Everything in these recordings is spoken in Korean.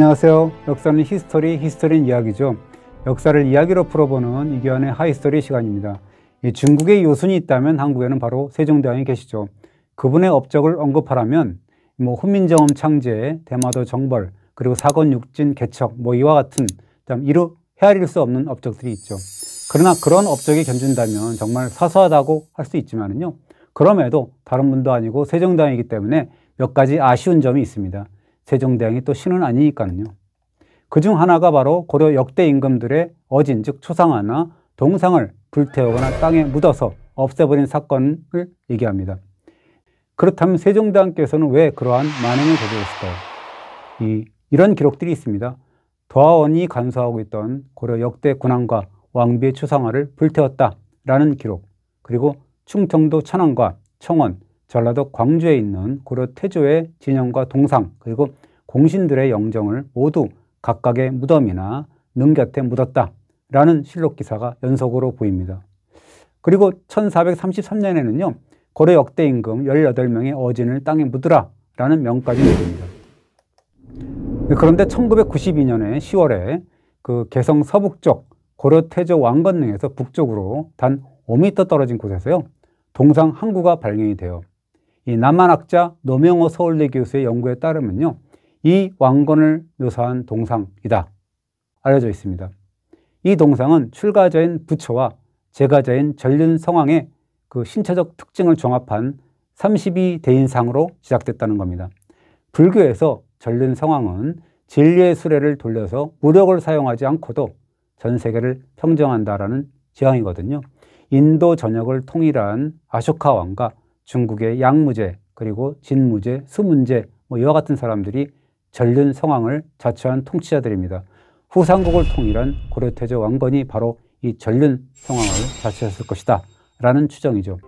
안녕하세요. 역사는 히스토리는 이야기죠. 역사를 이야기로 풀어보는 이규환의 하이스토리 시간입니다. 중국의 요순이 있다면 한국에는 바로 세종대왕이 계시죠. 그분의 업적을 언급하라면 훈민정음 창제, 대마도 정벌, 그리고 사건육진 개척, 이와 같은 헤아릴 수 없는 업적들이 있죠. 그러나 그런 업적이 견준다면 정말 사소하다고 할 수 있지만요. 그럼에도 다른 분도 아니고 세종대왕이기 때문에 몇 가지 아쉬운 점이 있습니다. 세종대왕이 또 신은 아니니까요. 그중 하나가 바로 고려 역대 임금들의 어진, 즉 초상화나 동상을 불태우거나 땅에 묻어서 없애버린 사건을 얘기합니다. 그렇다면 세종대왕께서는 왜 그러한 만행을 저질렀을까요? 이런 기록들이 있습니다. 도하원이 간수하고 있던 고려 역대 군왕과 왕비의 초상화를 불태웠다라는 기록, 그리고 충청도 천안과 청원, 전라도 광주에 있는 고려 태조의 진영과 동상, 그리고 공신들의 영정을 모두 각각의 무덤이나 능 곁에 묻었다라는 실록 기사가 연속으로 보입니다. 그리고 1433년에는요. 고려 역대 임금 18명의 어진을 땅에 묻으라 라는 명까지 내립니다. 그런데 1992년에 10월에 그 개성 서북쪽 고려 태조 왕건릉에서 북쪽으로 단 5m 떨어진 곳에서요. 동상 한 구가 발견이 돼요. 이 남한학자 노명호 서울대 교수의 연구에 따르면요. 이 왕건을 묘사한 동상이다 알려져 있습니다. 이 동상은 출가자인 부처와 제가자인 전륜성왕의 그 신체적 특징을 종합한 32대인상으로 제작됐다는 겁니다. 불교에서 전륜성왕은 진리의 수레를 돌려서 무력을 사용하지 않고도 전 세계를 평정한다라는 지향이거든요. 인도 전역을 통일한 아쇼카 왕과 중국의 양무제, 그리고 진무제, 수문제 이와 같은 사람들이 전륜성왕을 자처한 통치자들입니다. 후삼국을 통일한 고려태조 왕건이 바로 이 전륜성왕을 자처했을 것이다 라는 추정이죠.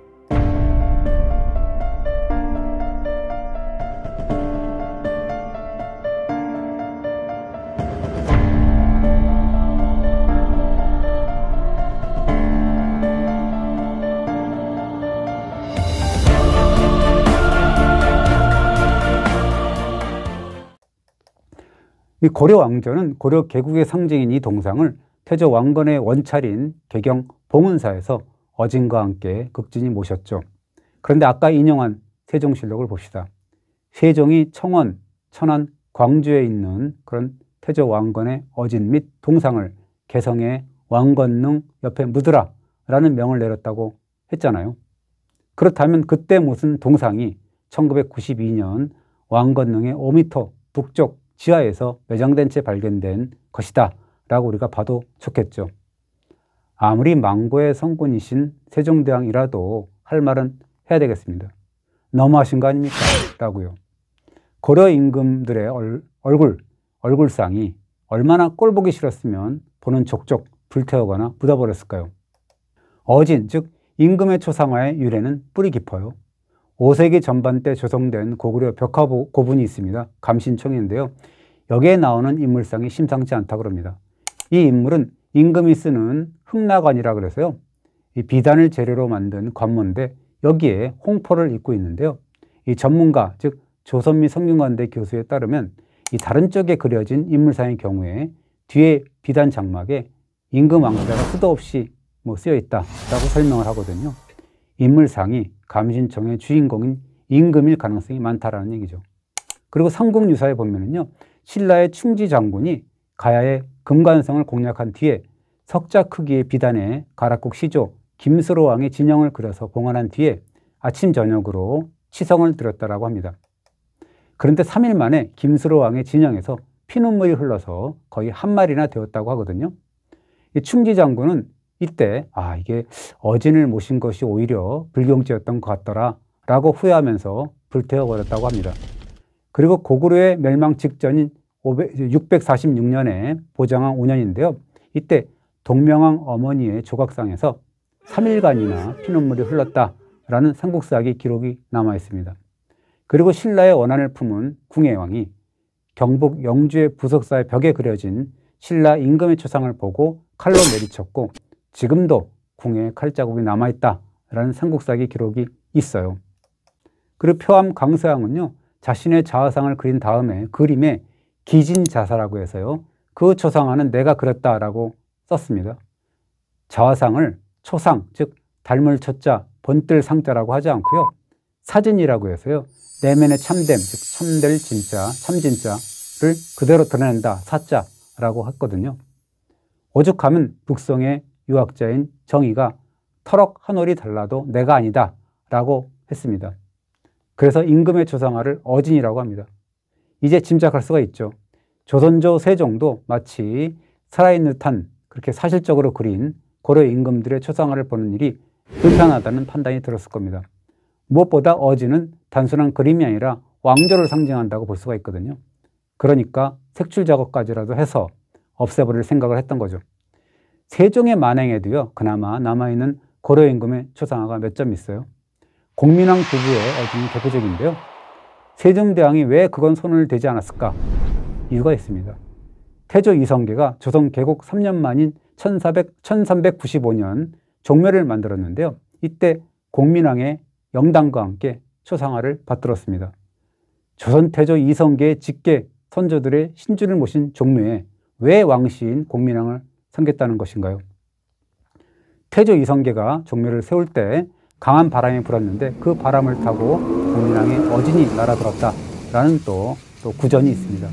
이 고려 왕조는 고려 개국의 상징인 이 동상을 태조 왕건의 원찰인 개경 봉은사에서 어진과 함께 극진히 모셨죠. 그런데 아까 인용한 세종실록을 봅시다. 세종이 청원, 천안, 광주에 있는 그런 태조 왕건의 어진 및 동상을 개성의 왕건릉 옆에 묻으라 라는 명을 내렸다고 했잖아요. 그렇다면 그때 무슨 동상이 1992년 왕건릉의 5m 북쪽 지하에서 매장된 채 발견된 것이다 라고 우리가 봐도 좋겠죠. 아무리 망고의 성군이신 세종대왕이라도 할 말은 해야 되겠습니다. 너무하신 거 아닙니까? 라고요. 고려 임금들의 얼굴상이 얼마나 꼴보기 싫었으면 보는 족족 불태우거나 묻어버렸을까요? 어진, 즉 임금의 초상화의 유래는 뿌리 깊어요. 5세기 전반때 조성된 고구려 벽화 고분이 있습니다. 감신청인데요. 여기에 나오는 인물상이 심상치 않다고 합니다. 이 인물은 임금이 쓰는 흑나관이라 그래서요. 이 비단을 재료로 만든 관문인데 여기에 홍포를 입고 있는데요. 이 전문가, 즉 조선미 성균관대 교수에 따르면 이 다른 쪽에 그려진 인물상의 경우에 뒤에 비단 장막에 임금 왕자가 수도 없이 쓰여 있다라고 설명을 하거든요. 인물상이 감신청의 주인공인 임금일 가능성이 많다라는 얘기죠. 그리고 삼국유사에 보면은요, 신라의 충지 장군이 가야의 금관성을 공략한 뒤에 석자 크기의 비단에 가락국 시조 김수로 왕의 진영을 그려서 봉헌한 뒤에 아침 저녁으로 치성을 드렸다라고 합니다. 그런데 3일 만에 김수로 왕의 진영에서 피눈물이 흘러서 거의 한 마리나 되었다고 하거든요. 이 충지 장군은 이때 이게 어진을 모신 것이 오히려 불경죄였던 것 같더라 라고 후회하면서 불태워버렸다고 합니다. 그리고 고구려의 멸망 직전인 646년에 보장왕 5년인데요. 이때 동명왕 어머니의 조각상에서 3일간이나 피눈물이 흘렀다라는 삼국사기 기록이 남아 있습니다. 그리고 신라의 원한을 품은 궁예왕이 경북 영주의 부석사의 벽에 그려진 신라 임금의 초상을 보고 칼로 내리쳤고 지금도 궁에 칼자국이 남아있다라는 삼국사기 기록이 있어요. 그리고 표암 강서양은요, 자신의 자화상을 그린 다음에 그림에 기진자사라고 해서요. 그 초상화는 내가 그렸다라고 썼습니다. 자화상을 초상, 즉 닮을 초자, 번뜰 상자라고 하지 않고요. 사진이라고 해서요. 내면의 참됨, 즉 참될 진짜, 참진짜를 그대로 드러낸다, 사자라고 했거든요. 오죽하면 북성의 유학자인 정의가 터럭 한 올이 달라도 내가 아니다 라고 했습니다. 그래서 임금의 초상화를 어진이라고 합니다. 이제 짐작할 수가 있죠. 조선조 세종도 마치 살아있는 듯한 그렇게 사실적으로 그린 고려 임금들의 초상화를 보는 일이 불편하다는 판단이 들었을 겁니다. 무엇보다 어진은 단순한 그림이 아니라 왕조를 상징한다고 볼 수가 있거든요. 그러니까 색출 작업까지라도 해서 없애버릴 생각을 했던 거죠. 세종의 만행에도요, 그나마 남아있는 고려 임금의 초상화가 몇 점 있어요. 공민왕 부부의 어진이 대표적인데요. 세종대왕이 왜 그건 손을 대지 않았을까? 이유가 있습니다. 태조 이성계가 조선 개국 3년 만인 1395년 종묘를 만들었는데요. 이때 공민왕의 영당과 함께 초상화를 받들었습니다. 조선 태조 이성계의 직계 선조들의 신주를 모신 종묘에 왜 왕씨인 공민왕을 섬겼다는 것인가요? 태조 이성계가 종묘를 세울 때 강한 바람이 불었는데 그 바람을 타고 공민왕의 어진이 날아들었다라는 또 구전이 있습니다.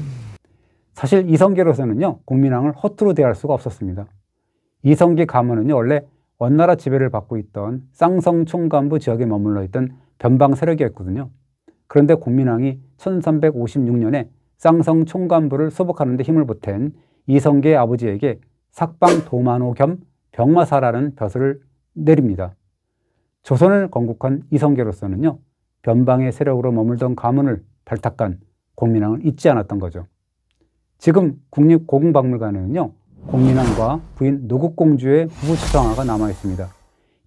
사실 이성계로서는요, 공민왕을 허투루 대할 수가 없었습니다. 이성계 가문은요, 원래 원나라 지배를 받고 있던 쌍성 총관부 지역에 머물러 있던 변방 세력이었거든요. 그런데 공민왕이 1356년에 쌍성 총관부를 수복하는 데 힘을 보탠 이성계의 아버지에게 삭방 도만호 겸 병마사라는 벼슬을 내립니다. 조선을 건국한 이성계로서는요, 변방의 세력으로 머물던 가문을 발탁한 공민왕을 잊지 않았던 거죠. 지금 국립고궁박물관에는요, 공민왕과 부인 노국공주의 부부 초상화가 남아 있습니다.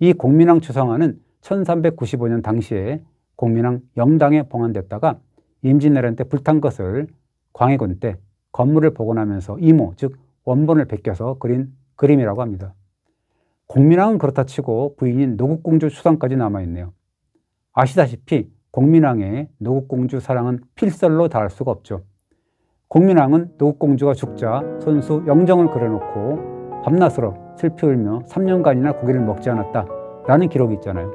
이 공민왕 초상화는 1395년 당시에 공민왕 영당에 봉안됐다가 임진왜란 때 불탄 것을 광해군 때 건물을 복원하면서 이모, 즉 원본을 베껴서 그린 그림이라고 합니다. 공민왕은 그렇다 치고 부인인 노국공주 초상까지 남아있네요. 아시다시피 공민왕의 노국공주 사랑은 필설로 다할 수가 없죠. 공민왕은 노국공주가 죽자 손수 영정을 그려놓고 밤낮으로 슬피 울며 3년간이나 고기를 먹지 않았다라는 기록이 있잖아요.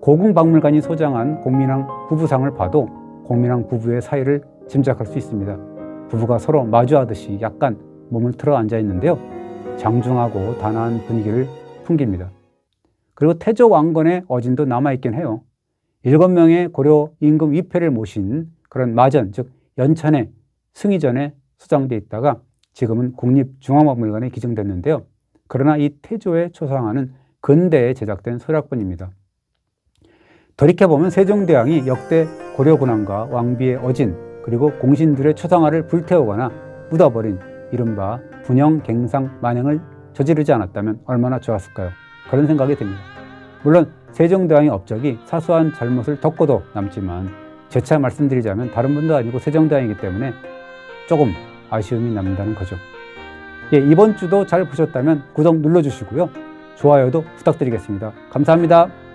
고궁박물관이 소장한 공민왕 부부상을 봐도 공민왕 부부의 사이를 짐작할 수 있습니다. 부부가 서로 마주하듯이 약간 몸을 틀어 앉아 있는데요. 장중하고 단아한 분위기를 풍깁니다. 그리고 태조 왕건의 어진도 남아있긴 해요. 7명의 고려 임금 위패를 모신 그런 마전, 즉 연천의 승희전에 수장되어 있다가 지금은 국립중앙박물관에 기증됐는데요. 그러나 이 태조의 초상화는 근대에 제작된 소략본입니다. 돌이켜보면 세종대왕이 역대 고려군왕과 왕비의 어진 그리고 공신들의 초상화를 불태우거나 묻어버린 이른바 분영갱상 만행을 저지르지 않았다면 얼마나 좋았을까요? 그런 생각이 듭니다. 물론 세종대왕의 업적이 사소한 잘못을 덮고도 남지만 재차 말씀드리자면 다른 분도 아니고 세종대왕이기 때문에 조금 아쉬움이 남는다는 거죠. 예, 이번 주도 잘 보셨다면 구독 눌러주시고요. 좋아요도 부탁드리겠습니다. 감사합니다.